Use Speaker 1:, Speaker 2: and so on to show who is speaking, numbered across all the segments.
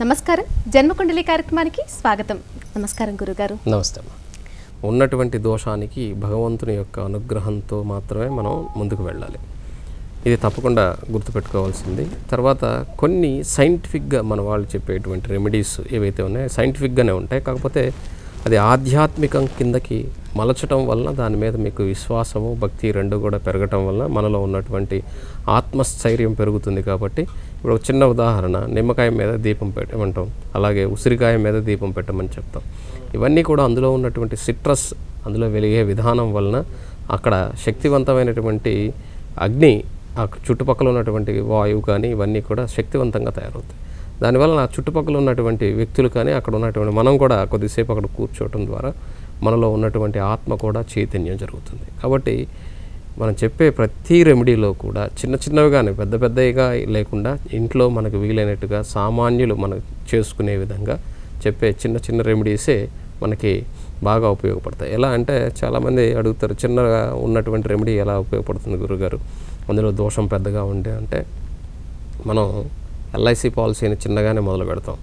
Speaker 1: నమస్కారం. జన్మకుండలి కార్యక్రమానికి స్వాగతం. నమస్కారం గురుగారు.
Speaker 2: నమస్తే. ఉన్నటువంటి దోషానికి భగవంతుని యొక్క అనుగ్రహంతో మాత్రమే మనం ముందుకు వెళ్ళాలి. ఇది తప్పకుండా గుర్తుపెట్టుకోవాల్సింది. తర్వాత కొన్ని సైంటిఫిక్గా మన వాళ్ళు చెప్పేటువంటి రెమెడీస్ ఏవైతే ఉన్నాయో సైంటిఫిక్గానే ఉంటాయి. కాకపోతే అది ఆధ్యాత్మికం కిందకి మలచటం వలన దాని మీద మీకు విశ్వాసము, భక్తి రెండు కూడా పెరగటం వలన మనలో ఉన్నటువంటి ఆత్మస్థైర్యం పెరుగుతుంది. కాబట్టి ఇప్పుడు ఒక చిన్న ఉదాహరణ, నిమ్మకాయ మీద దీపం పెట్టమంటాం, అలాగే ఉసిరికాయ మీద దీపం పెట్టమని చెప్తాం. ఇవన్నీ కూడా అందులో ఉన్నటువంటి సిట్రస్ అందులో వెలిగే విధానం వలన అక్కడ శక్తివంతమైనటువంటి అగ్ని, ఆ చుట్టుపక్కల ఉన్నటువంటి వాయువు కానీ ఇవన్నీ కూడా శక్తివంతంగా తయారవుతాయి. దానివల్ల చుట్టుపక్కల ఉన్నటువంటి వ్యక్తులు కానీ అక్కడ ఉన్నటువంటి మనం కూడా కొద్దిసేపు అక్కడ కూర్చోవటం ద్వారా మనలో ఉన్నటువంటి ఆత్మ కూడా చైతన్యం జరుగుతుంది. కాబట్టి మనం చెప్పే ప్రతి రెమెడీలో కూడా చిన్న చిన్నవిగానే పెద్ద పెద్దవిగా లేకుండా ఇంట్లో మనకు వీలైనట్టుగా సామాన్యులు మనకు చేసుకునే విధంగా చెప్పే చిన్న చిన్న రెమెడీసే మనకి బాగా ఉపయోగపడతాయి. ఎలా అంటే చాలామంది అడుగుతారు, చిన్నగా ఉన్నటువంటి రెమెడీ ఎలా ఉపయోగపడుతుంది గురుగారు, అందులో దోషం పెద్దగా ఉండే అంటే మనం ఎల్ఐసి పాలసీని చిన్నగానే మొదలు పెడతాం.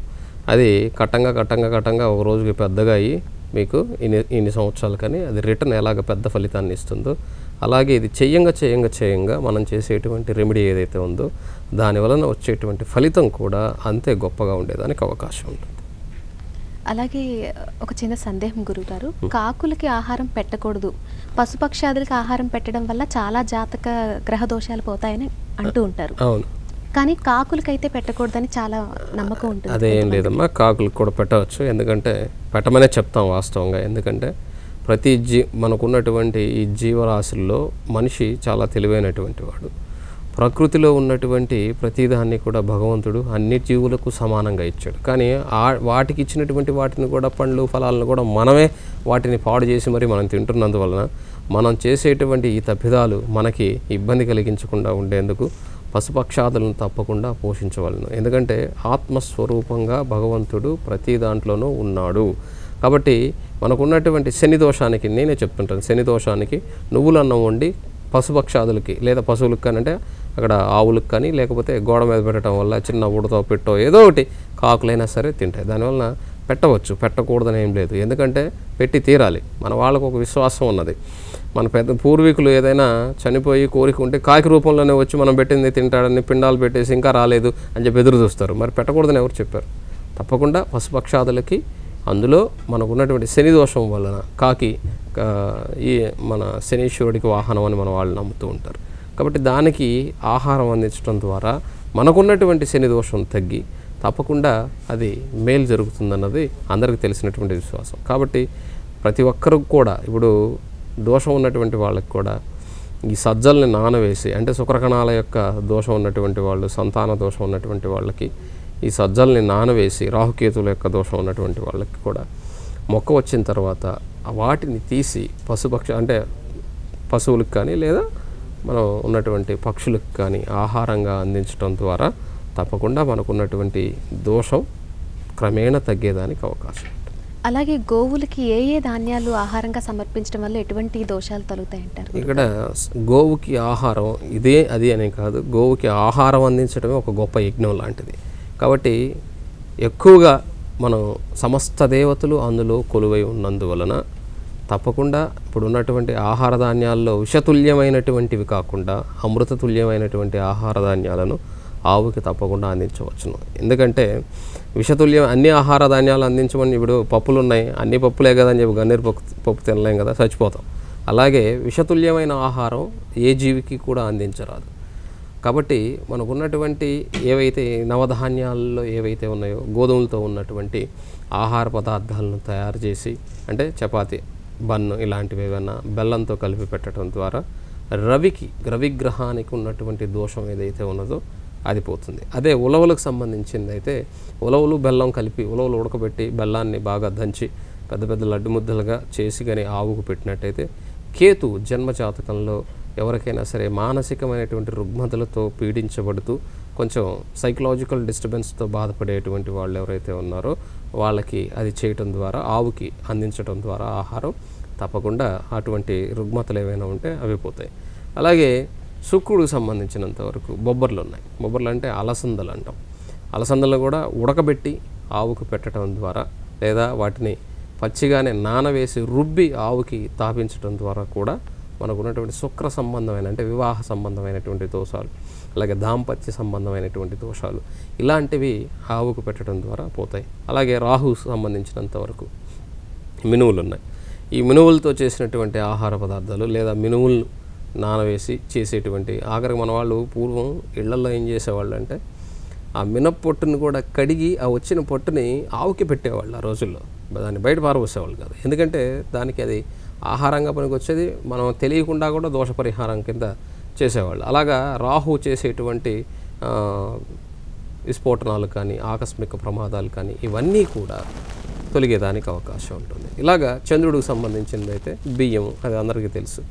Speaker 2: అది కట్టంగా ఒక రోజుకి పెద్దగా అయ్యి మీకు ఇన్ని సంవత్సరాలు కానీ అది రిటర్న్ ఎలాగ పెద్ద ఫలితాన్ని ఇస్తుందో అలాగే ఇది చేయంగా మనం చేసేటువంటి రెమెడీ ఏదైతే ఉందో దాని వలన వచ్చేటువంటి ఫలితం కూడా అంతే గొప్పగా ఉండేదానికి అవకాశం ఉంటుంది.
Speaker 1: అలాగే ఒక చిన్న సందేహం గురుగారు, కాకులకి ఆహారం పెట్టకూడదు, పశుపక్షాదులకి ఆహారం పెట్టడం వల్ల చాలా జాతక గ్రహ దోషాలు పోతాయని అంటూ ఉంటారు.
Speaker 2: అవును,
Speaker 1: కానీ కాకులకైతే పెట్టకూడదని చాలా నమ్మకం ఉంటుంది.
Speaker 2: అదేం లేదమ్మా, కాకులకు కూడా పెట్టవచ్చు. ఎందుకంటే పెట్టమనే చెప్తాం వాస్తవంగా. ఎందుకంటే ప్రతి మనకున్నటువంటి ఈ జీవరాశుల్లో మనిషి చాలా తెలివైనటువంటి వాడు. ప్రకృతిలో ఉన్నటువంటి ప్రతిదాన్ని కూడా భగవంతుడు అన్ని జీవులకు సమానంగా ఇచ్చాడు. కానీ వాటికి ఇచ్చినటువంటి వాటిని కూడా పండ్లు ఫలాలను కూడా మనమే వాటిని పాడు చేసి మరి మనం తింటున్నందువలన మనం చేసేటువంటి ఈ తప్పిదాలు మనకి ఇబ్బంది కలిగించకుండా ఉండేందుకు పశుపక్షాదులను తప్పకుండా పోషించవలను. ఎందుకంటే ఆత్మస్వరూపంగా భగవంతుడు ప్రతి దాంట్లోనూ ఉన్నాడు. కాబట్టి మనకున్నటువంటి శని దోషానికి నేనే చెప్తుంటాను, శని దోషానికి నువ్వులన్నం వండి పశుపక్షాదులకి లేదా పశువులకు కానీ అంటే అక్కడ ఆవులకు కానీ లేకపోతే గోడ మీద పెట్టడం వల్ల చిన్న ఉడతో పెట్టో ఏదో ఒకటి కాకులైనా సరే తింటాయి. దానివల్ల పెట్టవచ్చు, పెట్టకూడదని ఏం లేదు. ఎందుకంటే పెట్టి తీరాలి. మన వాళ్ళకు ఒక విశ్వాసం ఉన్నది. మన పెద్ద పూర్వీకులు ఏదైనా చనిపోయి కోరిక ఉంటే కాకి రూపంలోనే వచ్చి మనం పెట్టింది తింటాడని పిండాలు పెట్టేసి ఇంకా రాలేదు అని చెప్పి ఎదురు చూస్తారు. మరి పెట్టకూడదని ఎవరు చెప్పారు? తప్పకుండా పశుపక్షాదులకి అందులో మనకు ఉన్నటువంటి శని దోషం వలన కాకి ఈ మన శనీశ్వరుడికి వాహనం అని మన వాళ్ళు నమ్ముతూ ఉంటారు. కాబట్టి దానికి ఆహారం అందించడం ద్వారా మనకున్నటువంటి శని దోషం తగ్గి తప్పకుండా అది మేలు జరుగుతుందన్నది అందరికీ తెలిసినటువంటి విశ్వాసం. కాబట్టి ప్రతి ఒక్కరికి కూడా ఇప్పుడు దోషం ఉన్నటువంటి వాళ్ళకి కూడా ఈ సజ్జల్ని నానవేసి, అంటే శుక్రకణాల యొక్క దోషం ఉన్నటువంటి వాళ్ళు, సంతాన దోషం ఉన్నటువంటి వాళ్ళకి ఈ సజ్జల్ని నానవేసి, రాహుకేతుల యొక్క దోషం ఉన్నటువంటి వాళ్ళకి కూడా మొక్క వచ్చిన తర్వాత వాటిని తీసి అంటే పశువులకు కానీ లేదా మనం ఉన్నటువంటి పక్షులకు కానీ ఆహారంగా అందించడం ద్వారా తప్పకుండా మనకున్నటువంటి దోషం క్రమేణా తగ్గేదానికి అవకాశం ఉంటుంది.
Speaker 1: అలాగే గోవులకి ఏ ఏ ధాన్యాలు ఆహారంగా సమర్పించడం వల్ల ఎటువంటి దోషాలు తొలుగుతాయి అంటారు?
Speaker 2: ఇక్కడ గోవుకి ఆహారం ఇదే అది అనే కాదు, గోవుకి ఆహారం అందించడమే ఒక గొప్ప యజ్ఞం లాంటిది. కాబట్టి ఎక్కువగా మనం సమస్త దేవతలు అందులో కొలువై ఉన్నందువలన తప్పకుండా ఇప్పుడు ఉన్నటువంటి ఆహార ధాన్యాల్లో విషతుల్యమైనటువంటివి కాకుండా అమృతతుల్యమైనటువంటి ఆహార ధాన్యాలను ఆవుకి తప్పకుండా అందించవచ్చును. ఎందుకంటే విషతుల్యం అన్ని ఆహార ధాన్యాలు అందించమని ఇప్పుడు పప్పులు ఉన్నాయి, అన్ని పప్పులే కదా అని చెప్పి గన్నేరు పప్పు తినలేం కదా, చచ్చిపోతాం. అలాగే విషతుల్యమైన ఆహారం ఏ జీవికి కూడా అందించరాదు. కాబట్టి మనకున్నటువంటి ఏవైతే నవధాన్యాల్లో ఏవైతే ఉన్నాయో గోధుమలతో ఉన్నటువంటి ఆహార పదార్థాలను తయారు చేసి, అంటే చపాతి, బన్ను ఇలాంటివి ఏమైనా బెల్లంతో కలిపి పెట్టడం ద్వారా రవిగ్రహానికి ఉన్నటువంటి దోషం ఏదైతే ఉన్నదో అది పోతుంది. అదే ఉలవలకు సంబంధించింది అయితే ఉలవలు బెల్లం కలిపి ఉలవలు ఉడకబెట్టి బెల్లాన్ని బాగా దంచి పెద్ద పెద్ద లడ్డు ముద్దలుగా చేసి కానీ ఆవుకు పెట్టినట్టయితే కేతు జన్మజాతకంలో ఎవరికైనా సరే మానసికమైనటువంటి రుగ్మతలతో పీడించబడుతూ కొంచెం సైకలాజికల్ డిస్టర్బెన్స్తో బాధపడేటువంటి వాళ్ళు ఎవరైతే ఉన్నారో వాళ్ళకి అది చేయటం ద్వారా ఆవుకి అందించడం ద్వారా ఆహారం తప్పకుండా అటువంటి రుగ్మతలు ఏవైనా ఉంటే అవి పోతాయి. అలాగే శుక్రుడికి సంబంధించినంత వరకు బొబ్బర్లు ఉన్నాయి. బొబ్బర్లు అంటే అలసందలు అంటాం. అలసందలను కూడా ఉడకబెట్టి ఆవుకు పెట్టడం ద్వారా లేదా వాటిని పచ్చిగానే నానవేసి రుబ్బి ఆవుకి తాపించడం ద్వారా కూడా మనకు ఉన్నటువంటి శుక్ర సంబంధమైన అంటే వివాహ సంబంధమైనటువంటి దోషాలు, అలాగే దాంపత్య సంబంధమైనటువంటి దోషాలు ఇలాంటివి ఆవుకు పెట్టడం ద్వారా పోతాయి. అలాగే రాహు సంబంధించినంత వరకు మినువులు ఉన్నాయి. ఈ మినువులతో చేసినటువంటి ఆహార పదార్థాలు లేదా మినువులు నానవేసి చేసేటువంటి ఆఖరికి మన వాళ్ళు పూర్వం ఇళ్లలో ఏం చేసేవాళ్ళు అంటే ఆ మినప్పొట్టును కూడా కడిగి ఆ వచ్చిన పొట్టుని ఆవుకి పెట్టేవాళ్ళు ఆ రోజుల్లో. దాన్ని బయట పారబోసేవాళ్ళు కాదు, ఎందుకంటే దానికి అది ఆహారంగా పనికి వచ్చేది. మనం తెలియకుండా కూడా దోష పరిహారం కింద చేసేవాళ్ళు. అలాగా రాహు చేసేటువంటి విస్ఫోటనాలు కానీ ఆకస్మిక ప్రమాదాలు కానీ ఇవన్నీ కూడా తొలగేదానికి అవకాశం ఉంటుంది. ఇలాగా చంద్రుడికి సంబంధించింది అయితే బియ్యం, అది అందరికీ తెలుసు.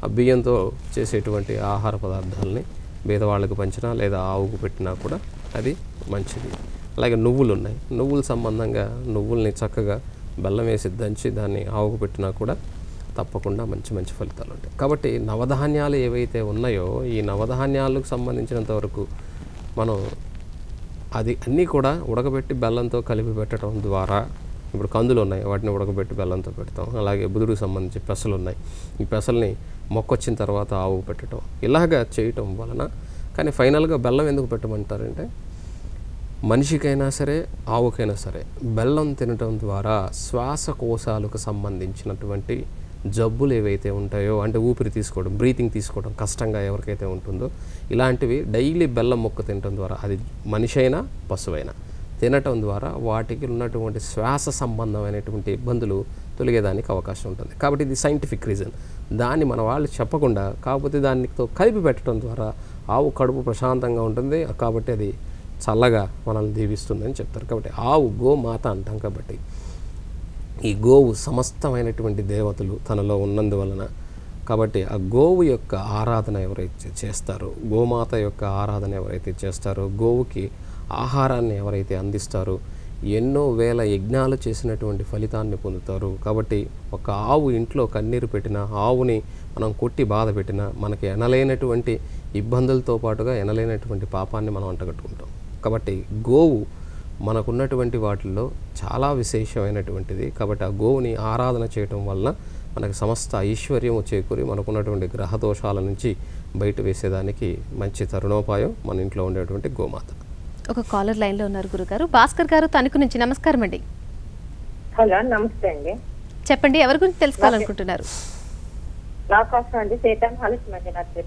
Speaker 2: ఆ బియ్యంతో చేసేటువంటి ఆహార పదార్థాలని పేదవాళ్ళకు పంచినా లేదా ఆవుకు పెట్టినా కూడా అది మంచిది. అలాగే నువ్వులు ఉన్నాయి. నువ్వుల సంబంధంగా నువ్వుల్ని చక్కగా బెల్లం వేసి దంచి దాన్ని ఆవుకు పెట్టినా కూడా తప్పకుండా మంచి మంచి ఫలితాలు ఉంటాయి. కాబట్టి నవధాన్యాలు ఏవైతే ఉన్నాయో ఈ నవధాన్యాలకు సంబంధించినంత వరకు మనం అది అన్నీ కూడా ఉడకబెట్టి బెల్లంతో కలిపి పెట్టడం ద్వారా, ఇప్పుడు కందులు ఉన్నాయి వాటిని ఉడకబెట్టి బెల్లంతో పెడతాం. అలాగే బుధుడికి సంబంధించి పెసలు ఉన్నాయి. ఈ పెసల్ని మొక్కొచ్చిన తర్వాత ఆవుకు పెట్టడం ఇలాగా చేయటం వలన, కానీ ఫైనల్గా బెల్లం ఎందుకు పెట్టమంటారంటే మనిషికైనా సరే ఆవుకైనా సరే బెల్లం తినటం ద్వారా శ్వాసకోశాలకు సంబంధించినటువంటి జబ్బులు ఏవైతే ఉంటాయో అంటే ఊపిరి తీసుకోవడం, బ్రీతింగ్ తీసుకోవడం కష్టంగా ఎవరికైతే ఉంటుందో ఇలాంటివి డైలీ బెల్లం మొక్క తినటం ద్వారా, అది మనిషి అయినా పశువైనా తినటం ద్వారా వాటికి ఉన్నటువంటి శ్వాస సంబంధమైనటువంటి ఇబ్బందులు తొలగేదానికి అవకాశం ఉంటుంది. కాబట్టి ఇది సైంటిఫిక్ రీజన్. దాన్ని మన వాళ్ళు చెప్పకుండా కాకపోతే దానితో కలిపి పెట్టడం ద్వారా ఆవు కడుపు ప్రశాంతంగా ఉంటుంది, కాబట్టి అది చల్లగా మనల్ని దీవిస్తుందని చెప్తారు. కాబట్టి ఆవు గోమాత అంటాం. కాబట్టి ఈ గోవు సమస్తమైనటువంటి దేవతలు తనలో ఉన్నందువలన, కాబట్టి ఆ గోవు యొక్క ఆరాధన ఎవరైతే చేస్తారో, గోమాత యొక్క ఆరాధన ఎవరైతే చేస్తారో, గోవుకి ఆహారాన్ని ఎవరైతే అందిస్తారో ఎన్నో వేల యజ్ఞాలు చేసినటువంటి ఫలితాన్ని పొందుతారు. కాబట్టి ఒక ఆవు ఇంట్లో కన్నీరు పెట్టినా, ఆవుని మనం కొట్టి బాధ పెట్టినా మనకి ఎనలేనటువంటి ఇబ్బందులతో పాటుగా ఎనలేనటువంటి పాపాన్ని మనం అంటగట్టుకుంటాం. కాబట్టి గోవు మనకున్నటువంటి వాటిల్లో చాలా విశేషమైనటువంటిది. కాబట్టి ఆ గోవుని ఆరాధన చేయటం వలన మనకు సమస్త ఐశ్వర్యము చేకూరి మనకున్నటువంటి గ్రహ దోషాల నుంచి బయట వేసేదానికి మంచి తరుణోపాయం మన ఇంట్లో ఉండేటువంటి గోమాత.
Speaker 1: ఒక కాలర్ లైన్లో ఉన్నారు గురుగారు. భాస్కర్ గారు తణుకు నుంచి. నమస్కారం అండి.
Speaker 3: హలో, నమస్తే అండి.
Speaker 1: చెప్పండి, ఎవరి గురించి తెలుసుకోవాలనుకుంటున్నారు?
Speaker 3: నా కోసం అండి సీతామహాలక్ష్మి.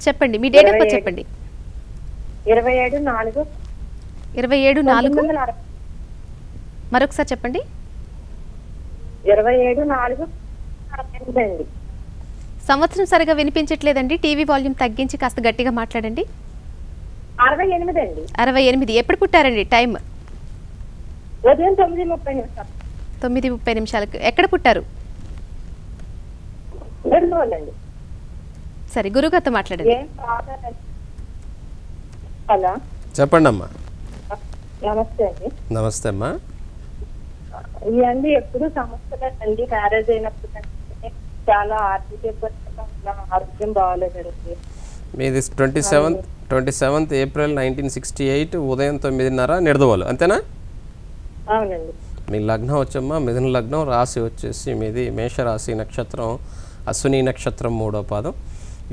Speaker 1: చెప్పండి, మీ డేట్ ఆఫ్ బర్త్ చెప్పండి.
Speaker 3: 27/4.
Speaker 1: 27/4. మరొకసారి చెప్పండి.
Speaker 3: 27/4
Speaker 1: సంవత్సరం సరిగా వినిపించట్లేదండి. టీవీ వాల్యూమ్ తగ్గించి కాస్త గట్టిగా మాట్లాడండి.
Speaker 3: 68 అండి.
Speaker 1: 68. ఎప్పుడు పుట్టారండి? టైం
Speaker 3: ఉదయం 9:30.
Speaker 1: 9:30. ఎక్కడ పుట్టారు? సరే, గురుగారితో మాట్లాడండి.
Speaker 3: హలో,
Speaker 2: చెప్పండి అమ్మా.
Speaker 3: నమస్తే అండి.
Speaker 2: నమస్తే అమ్మా.
Speaker 3: ఇవన్నీ ఎప్పుడు సమస్యలు అండి. మ్యారేజ్ అయినప్పుడు చాలా ఆర్థిక ఆరోగ్యం బాగాలేదండి.
Speaker 2: మీది 27th April 1968 ఉదయం 9:30 నిడదవోలు, అంతేనా?
Speaker 3: అవునండి.
Speaker 2: మీ లగ్నం వచ్చమ్మా మిథున లగ్నం, రాశి వచ్చేసి మీది మేషరాశి, నక్షత్రం అశ్విని నక్షత్రం 3వ పాదం.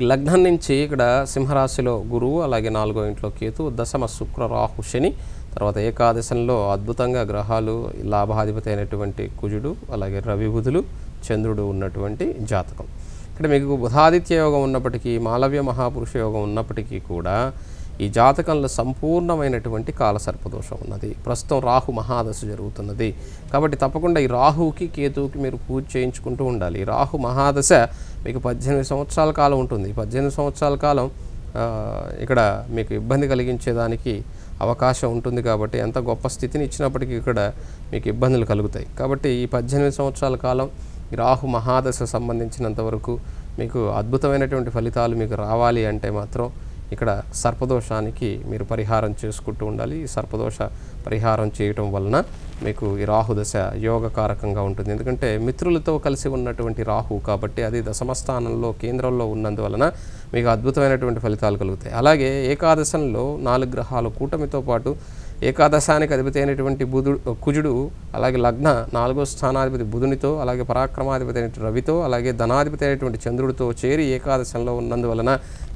Speaker 2: ఈ లగ్నం నుంచి ఇక్కడ సింహరాశిలో గురువు, అలాగే 4వ ఇంట్లో కేతు, దశమ శుక్ర రాహు శని, తర్వాత ఏకాదశంలో అద్భుతంగా గ్రహాలు లాభాధిపతి అయినటువంటి కుజుడు, అలాగే రవి బుధులు, చంద్రుడు ఉన్నటువంటి జాతకం. ఇక్కడ మీకు బుధాదిత్య యోగం ఉన్నప్పటికీ, మాలవ్య మహాపురుష యోగం ఉన్నప్పటికీ కూడా ఈ జాతకంలో సంపూర్ణమైనటువంటి కాలసర్పదోషం ఉన్నది. ప్రస్తుతం రాహు మహాదశ జరుగుతున్నది. కాబట్టి తప్పకుండా ఈ రాహుకి కేతువుకి మీరు పూజ చేయించుకుంటూ ఉండాలి. ఈ రాహు మహాదశ మీకు 18 సంవత్సరాల కాలం ఉంటుంది. 18 సంవత్సరాల కాలం ఇక్కడ మీకు ఇబ్బంది కలిగించేదానికి అవకాశం ఉంటుంది. కాబట్టి ఎంత గొప్ప స్థితిని ఇచ్చినప్పటికీ ఇక్కడ మీకు ఇబ్బందులు కలుగుతాయి. కాబట్టి ఈ 18 సంవత్సరాల కాలం ఈ రాహు మహాదశ సంబంధించినంత వరకు మీకు అద్భుతమైనటువంటి ఫలితాలు మీకు రావాలి అంటే మాత్రం ఇక్కడ సర్పదోషానికి మీరు పరిహారం చేసుకుంటూ ఉండాలి. ఈ సర్పదోష పరిహారం చేయటం వలన మీకు ఈ రాహుదశ యోగకారకంగా ఉంటుంది. ఎందుకంటే మిత్రులతో కలిసి ఉన్నటువంటి రాహు కాబట్టి అది దశమస్థానంలో కేంద్రంలో ఉన్నందువలన మీకు అద్భుతమైనటువంటి ఫలితాలు కలుగుతాయి. అలాగే ఏకాదశంలో 4 గ్రహాలు కూటమితో పాటు ఏకాదశానికి అధిపతి అయినటువంటి కుజుడు, అలాగే లగ్న 4వ స్థానాధిపతి బుధునితో, అలాగే పరాక్రమాధిపతి అయినటువంటి రవితో, అలాగే ధనాధిపతి అయినటువంటి చంద్రుడితో చేరి ఏకాదశంలో ఉన్నందువలన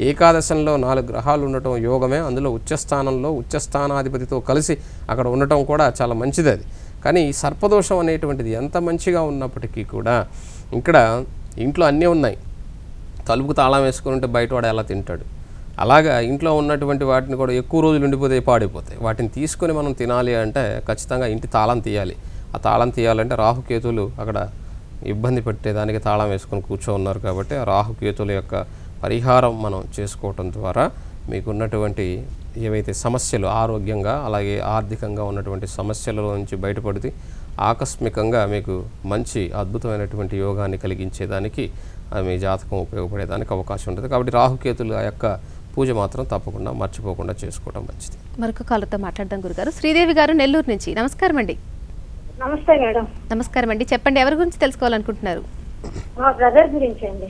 Speaker 2: ఏకాదశంలో 4 గ్రహాలు ఉండటం యోగమే. అందులో ఉచ్చస్థానంలో ఉచ్చస్థానాధిపతితో కలిసి అక్కడ ఉండటం కూడా చాలా మంచిది. అది కానీ సర్పదోషం అనేటువంటిది ఎంత మంచిగా ఉన్నప్పటికీ కూడా ఇక్కడ ఇంట్లో అన్నీ ఉన్నాయి, తలుపుకు తాళం వేసుకుని ఉంటే బయటవాడు ఎలా తింటాడు? అలాగా ఇంట్లో ఉన్నటువంటి వాటిని కూడా ఎక్కువ రోజులు ఉండిపోతే పాడైపోతాయి. వాటిని తీసుకొని మనం తినాలి అంటే ఖచ్చితంగా ఇంటి తాళం తీయాలి. ఆ తాళం తీయాలంటే రాహుకేతులు అక్కడ ఇబ్బంది పెట్టేదానికి తాళం వేసుకొని కూర్చోన్నారు. కాబట్టి ఆ రాహుకేతుల యొక్క పరిహారం మనం చేసుకోవటం ద్వారా మీకున్నటువంటి ఏవైతే సమస్యలు ఆరోగ్యంగా అలాగే ఆర్థికంగా ఉన్నటువంటి సమస్యల నుంచి బయటపడితే ఆకస్మికంగా మీకు మంచి అద్భుతమైనటువంటి యోగాన్ని కలిగించేదానికి మీ జాతకం ఉపయోగపడేదానికి అవకాశం ఉంటుంది. కాబట్టి రాహుకేతుల యొక్క పూజ మాత్రం తప్పకుండా మర్చిపోకుండా చేసుకోవడం మంచిది.
Speaker 1: మరొక కాలతో మాట్లాడదాం గురుగారు. శ్రీదేవి గారు నెల్లూరు నుంచి. నమస్కారం అండి.
Speaker 3: నమస్తే మేడం.
Speaker 1: నమస్కారం అండి. చెప్పండి, ఎవరి గురించి తెలుసుకోవాలనుకుంటున్నారు?
Speaker 3: మా బ్రదర్ గురించి అండి.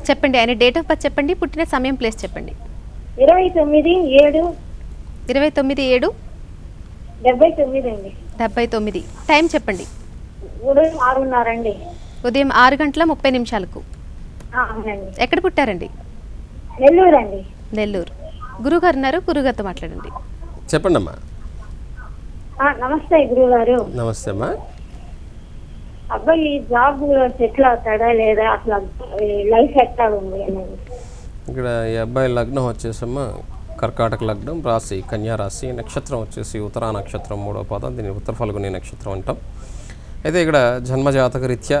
Speaker 1: చెప్పండి, ఆయన డేట్ ఆఫ్ బర్త్ చెప్పండి, పుట్టిన సమయం, ప్లేస్ చెప్పండి.
Speaker 3: 29/7/79 అండి.
Speaker 1: 79. టైం చెప్పండి.
Speaker 3: ఉదయం 6:30 అండి.
Speaker 1: ఉదయం 6:30
Speaker 3: అవునండి.
Speaker 1: ఎక్కడ పుట్టారండి?
Speaker 3: నెల్లూరు అండి.
Speaker 1: నెల్లూరు. గురుగారు ఉన్నారు, గురుగారితో మాట్లాడండి.
Speaker 2: చెప్పండి అమ్మా.
Speaker 3: నమస్తే గురుగారు.
Speaker 2: నమస్తే అమ్మా.
Speaker 3: అబ్బాయి జాబ్ సెటిల్ అవుతాడా లేదా, అసలు లైఫ్ ఎట్లా ఉంది అనేది.
Speaker 2: ఇక్కడ ఈ అబ్బాయి లగ్నం వచ్చేసమ్మా కర్కాటక లగ్నం, రాశి కన్యా రాశి, నక్షత్రం వచ్చేసి ఉత్తరా నక్షత్రం 3వ పాదం, దీన్ని ఉత్తర ఫల్గుని నక్షత్రం అంటాం. అయితే ఇక్కడ జన్మజాతక రీత్యా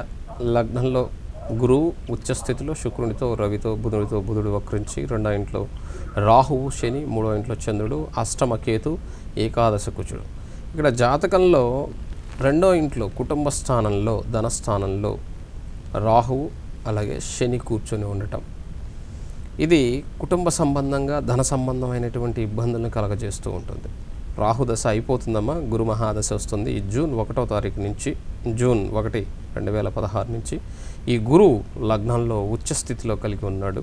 Speaker 2: లగ్నంలో గురువు ఉచ్చస్థితిలో శుక్రునితో రవితో బుధుడితో, బుధుడు వక్రించి 2వ ఇంట్లో రాహువు శని, 3వ ఇంట్లో చంద్రుడు, అష్టమ కేతు, ఏకాదశ కుజుడు. ఇక్కడ జాతకంలో 2వ ఇంట్లో కుటుంబ స్థానంలో ధనస్థానంలో రాహువు అలాగే శని కూర్చొని ఉండటం, ఇది కుటుంబ సంబంధంగా ధన సంబంధమైనటువంటి ఇబ్బందులను కలగజేస్తూ ఉంటుంది. రాహుదశ అయిపోతుందమ్మా, గురు మహాదశ వస్తుంది. ఈ జూన్ 1వ తారీఖు నుంచి, జూన్ 1, 2016 నుంచి ఈ గురువు లగ్నంలో ఉచ్చస్థితిలో కలిగి ఉన్నాడు.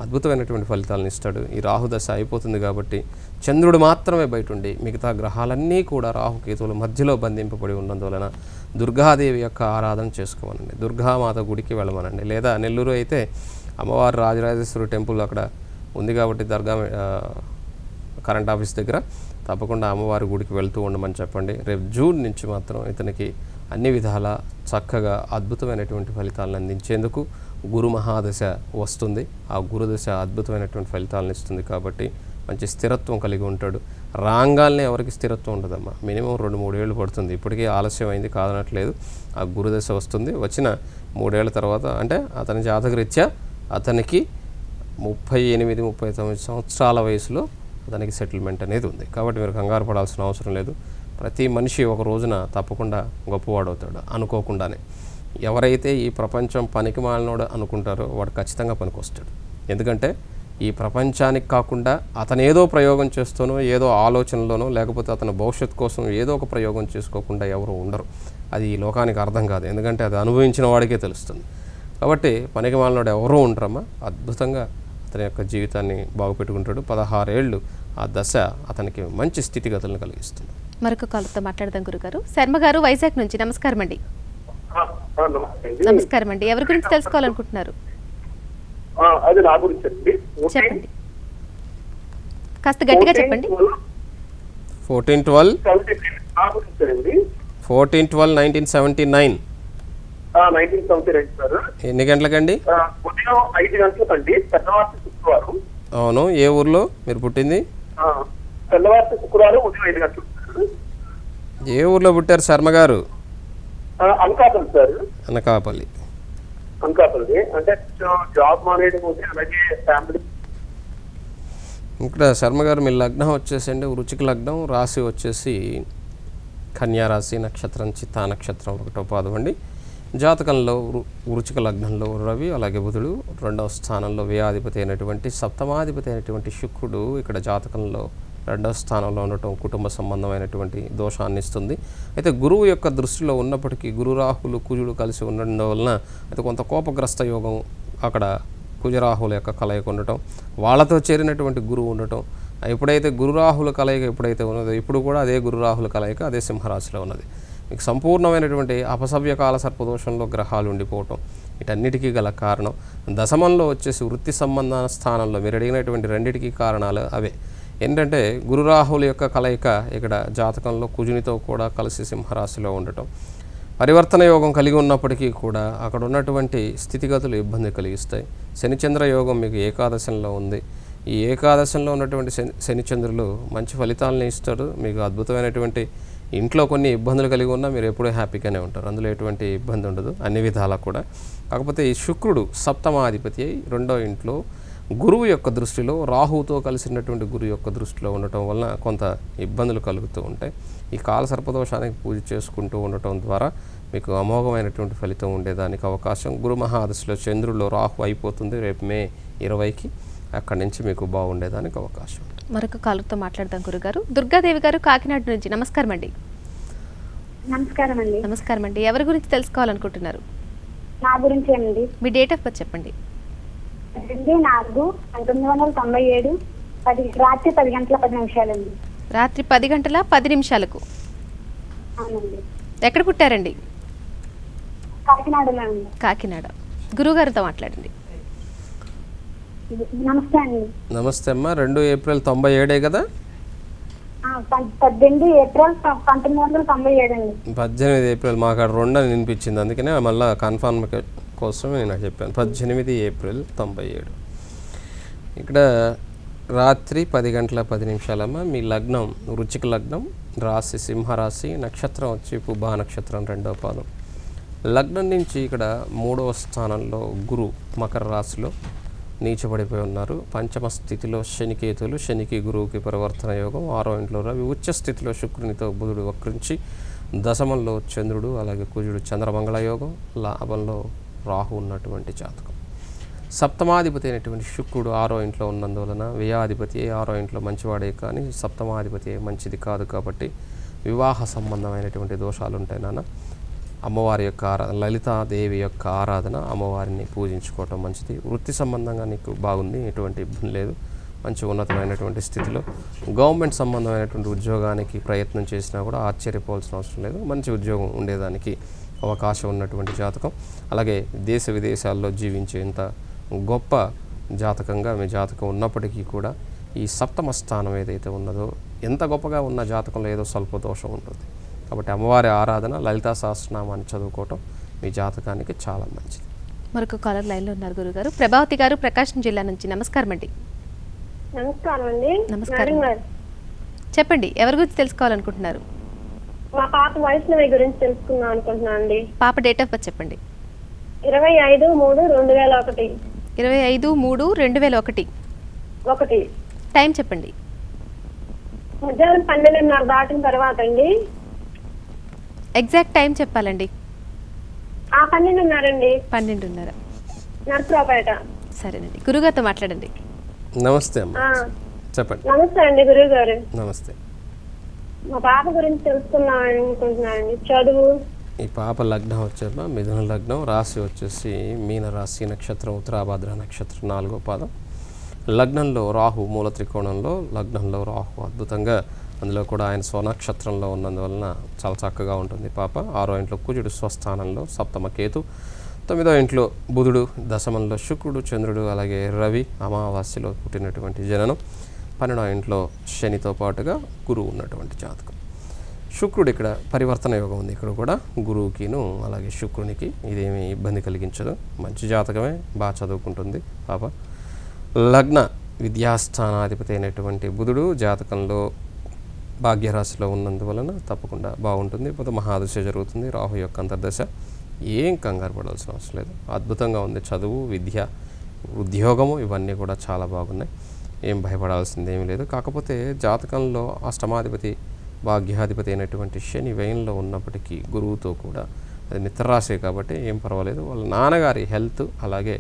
Speaker 2: అద్భుతమైనటువంటి ఫలితాలను ఇస్తాడు. ఈ రాహుదశ అయిపోతుంది కాబట్టి చంద్రుడు మాత్రమే బయట ఉండి మిగతా గ్రహాలన్నీ కూడా రాహుకేతువుల మధ్యలో బంధింపబడి ఉన్నందువలన దుర్గాదేవి యొక్క ఆరాధన చేసుకోమనండి. దుర్గామాత గుడికి వెళ్ళమనండి. లేదా నెల్లూరు అయితే అమ్మవారు రాజరాజేశ్వరి టెంపుల్ అక్కడ ఉంది కాబట్టి దర్గా కరెంట్ ఆఫీస్ దగ్గర తప్పకుండా అమ్మవారి గుడికి వెళ్తూ ఉండమని చెప్పండి. రేపు జూన్ నుంచి మాత్రం ఇతనికి అన్ని విధాల చక్కగా అద్భుతమైనటువంటి ఫలితాలను అందించేందుకు గురు మహాదశ వస్తుంది. ఆ గురుదశ అద్భుతమైనటువంటి ఫలితాలను ఇస్తుంది కాబట్టి మంచి స్థిరత్వం కలిగి ఉంటాడు. రాంగాల్నే ఎవరికి స్థిరత్వం ఉండదమ్మా, మినిమం 2-3 ఏళ్ళు పడుతుంది. ఇప్పటికీ ఆలస్యం అయింది కాదనట్లేదు. ఆ గురుదశ వస్తుంది. వచ్చిన 3 ఏళ్ల తర్వాత అంటే అతని జాతకరీత్యా అతనికి 38-39 సంవత్సరాల వయసులో అతనికి సెటిల్మెంట్ అనేది ఉంది. కాబట్టి మీరు కంగారు పడాల్సిన అవసరం లేదు. ప్రతి మనిషి ఒక రోజున తప్పకుండా గొప్పవాడవుతాడు అనుకోకుండానే. ఎవరైతే ఈ ప్రపంచం పనికి మాలినోడు అనుకుంటారో వాడు ఖచ్చితంగా పనికొస్తాడు. ఎందుకంటే ఈ ప్రపంచానికి కాకుండా అతను ఏదో ప్రయోగం చేస్తూనో ఏదో ఆలోచనలోనో లేకపోతే అతని భవిష్యత్తు కోసం ఏదో ఒక ప్రయోగం చేసుకోకుండా ఎవరు ఉండరు. అది ఈ లోకానికి అర్థం కాదు. ఎందుకంటే అది అనుభవించిన వాడికే తెలుస్తుంది. కాబట్టి పనికి మాలినోడు ఎవరూ ఉండరమ్మా. అద్భుతంగా అతని యొక్క జీవితాన్ని బాగుపెట్టుకుంటాడు. 16 ఏళ్ళు ఆ దశ అతనికి మంచి స్థితిగతులను కలిగిస్తుంది.
Speaker 1: మరొక కాలతో మాట్లాడదాం గురుగారు. శర్మ గారు వైజాగ్ నుంచి. నమస్కారం అండి. నమస్కారం అండి. ఎవరి గురించి తెలుసుకోవాలనుకుంటున్నారు?
Speaker 4: అది నా గురించి అండి.
Speaker 1: చెప్పండి, కాస్త గట్టిగా చెప్పండి.
Speaker 2: 14/12/1979.
Speaker 4: 1979 సార్.
Speaker 2: ఎన్ని గంటలకండి?
Speaker 4: ఉదయం 5 గంటలకండి. తెల్లవారి శుక్రవారం.
Speaker 2: అవును. ఏ ఊర్లో మీరు పుట్టింది?
Speaker 4: తెల్లవారి శుక్రవారం ఉదయం 5 గంటలకు.
Speaker 2: ఏ ఊర్లో పుట్టారు శర్మ గారు?
Speaker 4: అనకాపల్లి సార్.
Speaker 2: అనకాపల్లి.
Speaker 4: అనకాపల్లి అంటే జాబ్ మానేయడం అలాగే ఫ్యామిలీ.
Speaker 2: ఇక్కడ శర్మ గారు మీ లగ్నం వచ్చేసండి వృచ్చిక లగ్నం, రాశి వచ్చేసి కన్యా రాశి, నక్షత్రం చిత్తా నక్షత్రం 1వ పాదం అండి. జాతకంలో వృచ్చిక లగ్నంలో రవి అలాగే బుధుడు, 2వ స్థానంలో వ్యయాధిపతి అయినటువంటి సప్తమాధిపతి అయినటువంటి శుక్రుడు ఇక్కడ జాతకంలో 2వ స్థానంలో ఉండటం కుటుంబ సంబంధమైనటువంటి దోషాన్ని ఇస్తుంది. అయితే గురువు యొక్క దృష్టిలో ఉన్నప్పటికీ గురు రాహులు కుజుడు కలిసి ఉండడం వలన అయితే కొంత కోపగ్రస్త యోగం అక్కడ కుజరాహుల యొక్క కలయిక ఉండటం, వాళ్ళతో చేరినటువంటి గురువు ఉండటం, ఎప్పుడైతే గురురాహుల కలయిక ఎప్పుడైతే ఉన్నదో ఇప్పుడు కూడా అదే గురురాహుల కలయిక అదే సింహరాశిలో ఉన్నది. మీకు సంపూర్ణమైనటువంటి అపసవ్య కాల సర్పదోషంలో గ్రహాలు ఉండిపోవటం, వీటన్నిటికీ గల కారణం దశమంలో వచ్చేసి వృత్తి సంబంధ స్థానంలో మీరు అడిగినటువంటి రెండింటికి కారణాలు అవే. ఏంటంటే గురురాహుల యొక్క కలయిక ఇక్కడ జాతకంలో కుజునితో కూడా కలిసి సింహరాశిలో ఉండటం, పరివర్తన యోగం కలిగి ఉన్నప్పటికీ కూడా అక్కడ ఉన్నటువంటి స్థితిగతులు ఇబ్బంది కలిగిస్తాయి. శనిచంద్ర యోగం మీకు ఏకాదశంలో ఉంది. ఈ ఏకాదశంలో ఉన్నటువంటి శనిచంద్రులు మంచి ఫలితాలను ఇస్తాడు. మీకు అద్భుతమైనటువంటి ఇంట్లో కొన్ని ఇబ్బందులు కలిగి ఉన్నా మీరు ఎప్పుడూ హ్యాపీగానే ఉంటారు, అందులో ఎటువంటి ఇబ్బంది ఉండదు అన్ని విధాలా కూడా. కాకపోతే ఈ శుక్రుడు సప్తమాధిపతి అయి రెండో ఇంట్లో గురువు యొక్క దృష్టిలో రాహువుతో కలిసినటువంటి గురువు యొక్క దృష్టిలో ఉండటం వలన కొంత ఇబ్బందులు కలుగుతూ ఉంటాయి. ఈ కాల సర్పదోషానికి పూజ చేసుకుంటూ ఉండటం ద్వారా మీకు అమోఘమైనటువంటి ఫలితం ఉండేదానికి అవకాశం. గురు మహాదశలో చంద్రుల్లో రాహు అయిపోతుంది రేపు మే 20కి, అక్కడి నుంచి మీకు బాగుండేదానికి అవకాశం.
Speaker 1: మరొక కాలర్తో మాట్లాడదాం గురుగారు. దుర్గాదేవి గారు కాకినాడ నుంచి. నమస్కారం అండి.
Speaker 3: నమస్కారం అండి.
Speaker 1: నమస్కారం అండి. ఎవరి గురించి తెలుసుకోవాలనుకుంటున్నారు?
Speaker 3: నా గురించే అండి.
Speaker 1: మీ డేట్ ఆఫ్ బర్త్ చెప్పండి.
Speaker 3: 4/1997 రాత్రి 10 గంటల 10 నిమిషాలండి.
Speaker 1: రాత్రి 10 గంటల 10 నిమిషాలకు.
Speaker 3: అవునండి.
Speaker 1: ఎక్కడ పుట్టారండి?
Speaker 3: కాకినాడలో అండి.
Speaker 1: కాకినాడ. గురుగారితో మాట్లాడండి.
Speaker 3: నమస్తే అండి.
Speaker 2: నమస్తే అమ్మా. 2 ఏప్రిల్ 97 కదా?
Speaker 3: 18 ఏప్రిల్ 1997 అండి.
Speaker 2: 18 ఏప్రిల్ మాకు అక్కడ 2 అని వినిపించింది, అందుకనే మళ్ళీ కన్ఫర్మ్ కోసం నేను చెప్పాను. 18 ఏప్రిల్ 97. ఇక్కడ రాత్రి 10 గంటల 10 నిమిషాలమ్మ. మీ లగ్నం వృశ్చిక లగ్నం, రాశి సింహరాశి, నక్షత్రం వచ్చి పుబ్బా నక్షత్రం 2వ పాదం. లగ్నం నుంచి ఇక్కడ 3వ స్థానంలో గురు మకర రాశిలో నీచబడిపోయి ఉన్నారు. పంచమ స్థితిలో శనికేతులు, శనికి గురువుకి పరివర్తన యోగం. 6వ ఇంట్లో రవి, ఉచ్చ స్థితిలో శుక్రునితో బుధుడు వక్రించి, దశమంలో చంద్రుడు అలాగే కుజుడు చంద్రమంగళ యోగం, లాభంలో రాహు ఉన్నటువంటి జాతకం. సప్తమాధిపతి అయినటువంటి శుక్రుడు 6వ ఇంట్లో ఉన్నందువలన వ్యయాధిపతి 6వ ఇంట్లో మంచివాడే కానీ సప్తమాధిపతి మంచిది కాదు కాబట్టి వివాహ సంబంధమైనటువంటి దోషాలు ఉంటాయి నాన్న. అమ్మవారి యొక్క లలితాదేవి యొక్క ఆరాధన, అమ్మవారిని పూజించుకోవటం మంచిది. వృత్తి సంబంధంగా నీకు బాగుంది, ఎటువంటి ఇబ్బంది లేదు, మంచి ఉన్నతమైనటువంటి స్థితిలో. గవర్నమెంట్ సంబంధమైనటువంటి ఉద్యోగానికి ప్రయత్నం చేసినా కూడా ఆశ్చర్యపోవాల్సిన అవసరం లేదు, మంచి ఉద్యోగం ఉండేదానికి అవకాశం ఉన్నటువంటి జాతకం. అలాగే దేశ విదేశాల్లో జీవించేంత గొప్ప జాతకంగా మీ జాతకం ఉన్నప్పటికీ కూడా ఈ సప్తమ స్థానం ఏదైతే ఉన్నదో ఎంత గొప్పగా ఉన్న జాతకంలో ఏదో స్వల్ప దోషం ఉంటుంది. కాబట్టి అమ్మవారి ఆరాధన, లలితా సహస్రనామాన్ని చదువుకోవటం మీ జాతకానికి చాలా మంచిది.
Speaker 1: మరొక కాలర్ లైన్లో ఉన్నారు గురుగారు. ప్రభావతి గారు ప్రకాశం జిల్లా నుంచి. నమస్కారం అండి.
Speaker 3: నమస్కారం అండి.
Speaker 1: నమస్కారం. చెప్పండి, ఎవరి గురించి తెలుసుకోవాలనుకుంటున్నారు?
Speaker 3: మా పాప వైష్ణవి గురించి తెలుసుకుందాం అనుకుంటున్నాను అండి.
Speaker 1: పాప డేట్ ఆఫ్ బర్త్ చెప్పండి.
Speaker 3: 25/3/2001.
Speaker 1: 25/3/2001. టైం చెప్పండి.
Speaker 3: మధ్యాహ్నం 12:30 దాటిన తర్వాత అండి.
Speaker 1: ఎగ్జాక్ట్ టైం చెప్పాలండి.
Speaker 3: 12:30 అండి.
Speaker 1: 12:30.
Speaker 3: నర్సరావుపేట.
Speaker 1: సరేనండి, గురుగారితో మాట్లాడండి.
Speaker 2: నమస్తే అమ్మ, చెప్పండి.
Speaker 3: నమస్తే అండి గురువు గారు.
Speaker 2: నమస్తే.
Speaker 3: మా పాప గురించి తెలుసుకుందాం అనుకుంటున్నానండి. చదువు.
Speaker 2: ఈ పాప లగ్నం వచ్చేమ్మా మిథున లగ్నం, రాశి వచ్చేసి మీన రాశి, నక్షత్రం ఉత్తరాభాద్ర నక్షత్రం 4వ పాదం. లగ్నంలో రాహు మూల త్రికోణంలో, లగ్నంలో రాహు అద్భుతంగా, అందులో కూడా ఆయన స్వనక్షత్రంలో ఉన్నందువలన చాలా చక్కగా ఉంటుంది పాప. 6వ ఇంట్లో కుజుడు స్వస్థానంలో, సప్తమ కేతు, 9వ ఇంట్లో బుధుడు, దశమంలో శుక్రుడు, చంద్రుడు అలాగే రవి అమావాస్యలో పుట్టినటువంటి జననం. 12వ ఇంట్లో శనితో పాటుగా గురువు ఉన్నటువంటి జాతకం. శుక్రుడు ఇక్కడ పరివర్తన యోగం ఉంది, ఇక్కడ కూడా గురువుకిను అలాగే శుక్రునికి ఇదేమీ ఇబ్బంది కలిగించదు, మంచి జాతకమే, బాగా చదువుకుంటుంది పాప. లగ్న విద్యాస్థానాధిపతి అయినటువంటి బుధుడు జాతకంలో భాగ్యరాశిలో ఉన్నందువలన తప్పకుండా బాగుంటుంది. ఇప్పుడు మహాదశ జరుగుతుంది, రాహు యొక్క అంతర్దశ. ఏం కంగారు పడాల్సిన అవసరం లేదు, అద్భుతంగా ఉంది. చదువు, విద్య, ఉద్యోగము ఇవన్నీ కూడా చాలా బాగున్నాయి, ఏం భయపడాల్సింది ఏమీ లేదు. కాకపోతే జాతకంలో అష్టమాధిపతి భాగ్యాధిపతి అయినటువంటి శని వ్యయంలో ఉన్నప్పటికీ గురువుతో కూడా అది మిత్రరాశి కాబట్టి ఏం పర్వాలేదు. వాళ్ళ నాన్నగారి హెల్త్ అలాగే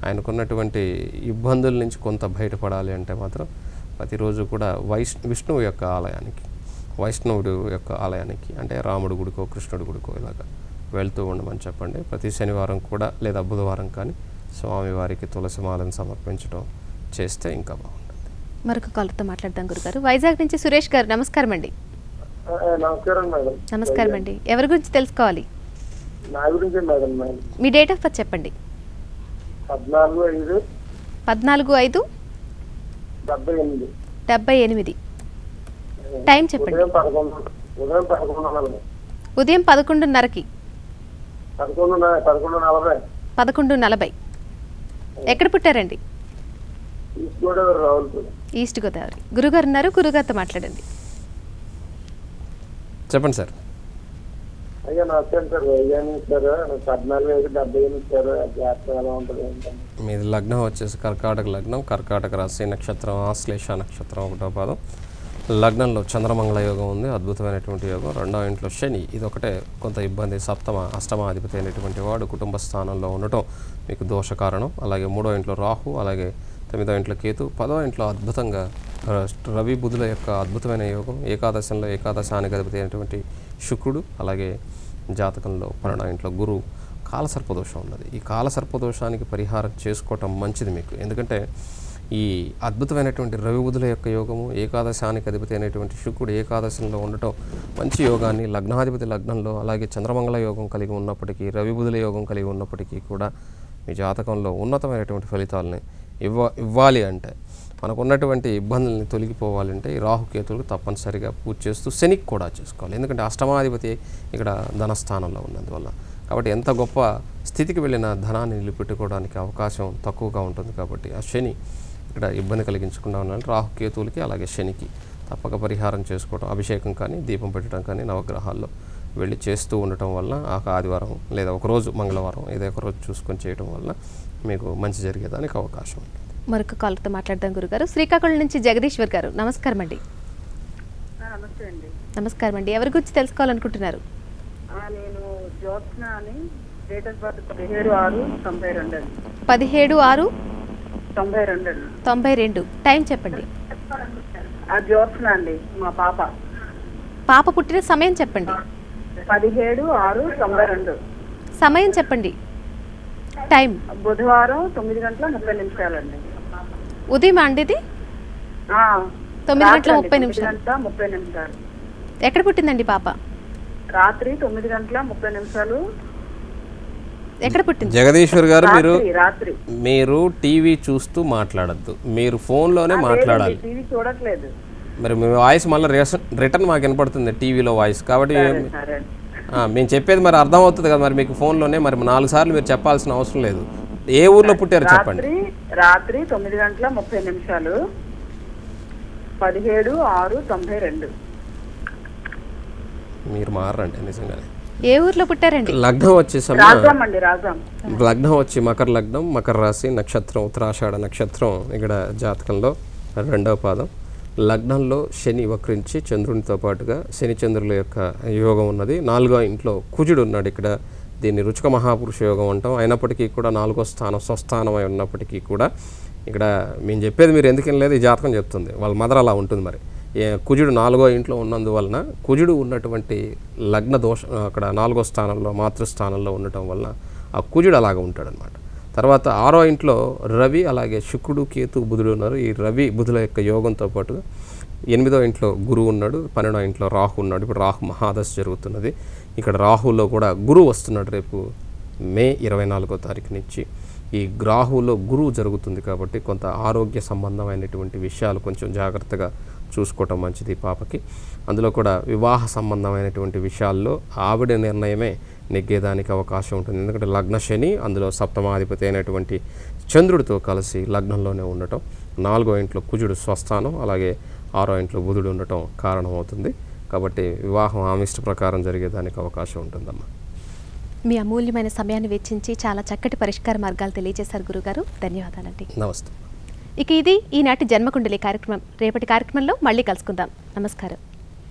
Speaker 2: ఆయనకున్నటువంటి ఇబ్బందుల నుంచి కొంత బయటపడాలి అంటే మాత్రం ప్రతిరోజు కూడా విష్ణువు యొక్క ఆలయానికి, వైష్ణవుడు యొక్క ఆలయానికి అంటే రాముడు గుడికో కృష్ణుడి గుడికో ఇలాగా వెళ్తూ ఉండమని చెప్పండి. ప్రతి శనివారం కూడా లేదా బుధవారం కానీ స్వామివారికి తులసిమాలను సమర్పించడం చేస్తే ఇంకా బాగుంటుంది.
Speaker 1: మరొక కాలర్తో మాట్లాడదాం గురుగారు. వైజాగ్ నుంచి సురేష్ గారు, నమస్కారం అండి.
Speaker 4: నమస్కారం మేడం.
Speaker 1: నమస్కారం అండి. ఎవరి గురించి తెలుసుకోవాలి?
Speaker 4: నా గురించి madam.
Speaker 1: Me date of birth చెప్పండి. 14/5/78. టైం చెప్పండి. ఉదయం 11:30కి. 11:40. ఎక్కడ పుట్టారండి? ఈస్ట్ గోదావరి. గురుగారు ఉన్నారు, గురుగారితో మాట్లాడండి.
Speaker 2: చెప్పండి సార్.
Speaker 4: అయ్యా నమస్కారం సార్. Vizag sir 14/5/78 sir. జాతర ఎలా ఉంటుంది ఏంటంటే?
Speaker 2: మీది లగ్నం వచ్చేసి కర్కాటక లగ్నం, కర్కాటక రాశి, నక్షత్రం ఆశ్లేష నక్షత్రం 1వ పాదం. లగ్నంలో చంద్రమంగళ యోగం ఉంది, అద్భుతమైనటువంటి యోగం. 2వ ఇంట్లో శని, ఇదొకటే కొంత ఇబ్బంది. అష్టమాధిపతి అయినటువంటి వాడు కుటుంబ స్థానంలో ఉండటం మీకు దోష కారణం. అలాగే 3వ ఇంట్లో రాహు, అలాగే 9వ ఇంట్లో కేతు, 10వ ఇంట్లో అద్భుతంగా రవి బుధుల యొక్క అద్భుతమైన యోగం. ఏకాదశంలో ఏకాదశానికి అధిపతి అయినటువంటి శుక్రుడు, అలాగే జాతకంలో 12వ ఇంట్లో గురువు. కాలసర్పదోషం ఉన్నది. ఈ కాలసర్పదోషానికి పరిహారం చేసుకోవటం మంచిది మీకు. ఎందుకంటే ఈ అద్భుతమైనటువంటి రవి బుధుల యొక్క యోగము, ఏకాదశానికి అధిపతి అయినటువంటి శుక్రుడు ఏకాదశంలో ఉండటం మంచి యోగాన్ని, లగ్నాధిపతి లగ్నంలో అలాగే చంద్రమంగళ యోగం కలిగి ఉన్నప్పటికీ, రవి బుధుల యోగం కలిగి ఉన్నప్పటికీ కూడా మీ జాతకంలో ఉన్నతమైనటువంటి ఫలితాలని ఇవ్వాలి అంటే, మనకున్నటువంటి ఇబ్బందుల్ని తొలగిపోవాలంటే ఈ రాహుకేతువులకు తప్పనిసరిగా పూజ చేస్తూ శనికి కూడా చేసుకోవాలి. ఎందుకంటే అష్టమాధిపతి ఇక్కడ ధనస్థానంలో ఉన్నందువల్ల. కాబట్టి ఎంత గొప్ప స్థితికి వెళ్ళిన ధనాన్ని నిలబెట్టుకోవడానికి అవకాశం తక్కువగా ఉంటుంది. కాబట్టి ఆ శని ఇక్కడ ఇబ్బంది కలిగించకుండా ఉండాలంటే రాహుకేతువులకి అలాగే శనికి తప్పక పరిహారం చేసుకోవడం, అభిషేకం కానీ దీపం పెట్టడం కానీ నవగ్రహాల్లో వెళ్ళి చేస్తూ ఉండటం వల్ల ఆదివారం లేదా ఒకరోజు మంగళవారం ఏదో ఒక రోజు చూసుకొని చేయడం వల్ల మీకు మంచి జరిగేదానికి అవకాశం ఉంటుంది.
Speaker 1: మరొక కాలర్తో మాట్లాడదాం గురుగారు. శ్రీకాకుళం నుంచి జగదీశ్వర్ గారు, నమస్కారం అండి.
Speaker 5: నమస్తే అండి.
Speaker 1: నమస్కారం అండి. ఎవరి గురించి తెలుసుకోవాలనుకుంటున్నారు?
Speaker 5: నేను జ్యోత్స్న అని, డేట్ ఆఫ్ బర్త్ 17/6/92.
Speaker 1: 17/6/92. టైం చెప్పండి.
Speaker 5: జ్యోత్స్న అండి మా పాప.
Speaker 1: పాప పుట్టిన సమయం చెప్పండి.
Speaker 5: 17/6/92.
Speaker 1: సమయం చెప్పండి. టైం
Speaker 5: బుధవారం 9:30 అండి.
Speaker 1: ఉదయం అండి ఇది? 9:30. ఎక్కడ పుట్టిందండి పాప?
Speaker 5: రాత్రి 9:30
Speaker 1: ఎక్కడ పుట్టింది?
Speaker 2: జగదీశ్వర్ గారు, మీరు టీవీ చూస్తూ మాట్లాడద్దు, మీరు ఫోన్లోనే మాట్లాడాలి.
Speaker 5: టీవీ చూడట్లేదు.
Speaker 2: మరి మీ వాయిస్ మళ్ళీ రిటర్న్ మాకు వినపడుతుంది టీవీలో వాయిస్. కాబట్టి మేము చెప్పేది మరి అర్థం అవుతుంది కదా. మరి మీకు ఫోన్లోనే మరి 4 సార్లు మీరు చెప్పాల్సిన అవసరం లేదు. ఏ ఊర్లో పుట్టారు చెప్పండి.
Speaker 5: రాత్రి 9:30 17/6/92.
Speaker 2: మీరు మారండి నిజంగానే.
Speaker 1: ఏ ఊర్లో పుట్టారండి?
Speaker 2: లగ్నం వచ్చేసి లగ్నం వచ్చి మకర లగ్నం, మకర రాశి, నక్షత్రం ఉత్తరాషాఢ నక్షత్రం ఇక్కడ జాతకంలో 2వ పాదం. లగ్నంలో శని వక్రించి చంద్రునితో పాటుగా శని చంద్రుల యొక్క యోగం ఉన్నది. 4వ ఇంట్లో కుజుడు ఉన్నాడు. ఇక్కడ దీన్ని రుచిక మహాపురుష యోగం అంటాం. అయినప్పటికీ కూడా 4వ స్థానం స్వస్థానమై ఉన్నప్పటికీ కూడా ఇక్కడ మేము చెప్పేది మీరు ఎందుకు లేదు, ఈ జాతకం చెప్తుంది. వాళ్ళ మదర్ అలా ఉంటుంది. మరి కుజుడు 4వ ఇంట్లో ఉన్నందువలన కుజుడు ఉన్నటువంటి లగ్న దోషం అక్కడ 4వ స్థానంలో మాతృస్థానంలో ఉండటం వలన ఆ కుజుడు అలాగా ఉంటాడనమాట. తర్వాత 6వ ఇంట్లో రవి అలాగే శుక్రుడు కేతు బుధుడు ఉన్నారు. ఈ రవి బుధుల యొక్క యోగంతో పాటుగా 8వ ఇంట్లో గురువు ఉన్నాడు, 12వ ఇంట్లో రాహు ఉన్నాడు. ఇప్పుడు రాహు మహాదశ జరుగుతున్నది. ఇక్కడ రాహులో కూడా గురువు వస్తున్నాడు. రేపు మే 24వ తారీఖు నుంచి ఈ రాహులో గురువు జరుగుతుంది. కాబట్టి కొంత ఆరోగ్య సంబంధమైనటువంటి విషయాలు కొంచెం జాగ్రత్తగా చూసుకోవటం మంచిది పాపకి. అందులో కూడా వివాహ సంబంధమైనటువంటి విషయాల్లో ఆవిడ నిర్ణయమే నెగ్గేదానికి అవకాశం ఉంటుంది. ఎందుకంటే లగ్న శని, అందులో సప్తమాధిపతి అయినటువంటి చంద్రుడితో కలిసి లగ్నంలోనే ఉండటం, 4వ ఇంట్లో కుజుడు స్వస్థానం, అలాగే 6వ ఇంట్లో బుధుడు ఉండటం కారణమవుతుంది. కాబట్టి వివాహం ఆమిష్ట ప్రకారం జరిగేదానికి అవకాశం ఉంటుందమ్మా.
Speaker 1: మీ అమూల్యమైన సమయాన్ని వెచ్చించి చాలా చక్కటి పరిష్కార మార్గాలు తెలియజేశారు గురుగారు. ధన్యవాదాలండి.
Speaker 2: నమస్తే.
Speaker 1: ఇక ఇది ఈనాటి జన్మకుండలి కార్యక్రమం. రేపటి కార్యక్రమంలో మళ్ళీ కలుసుకుందాం. నమస్కారం.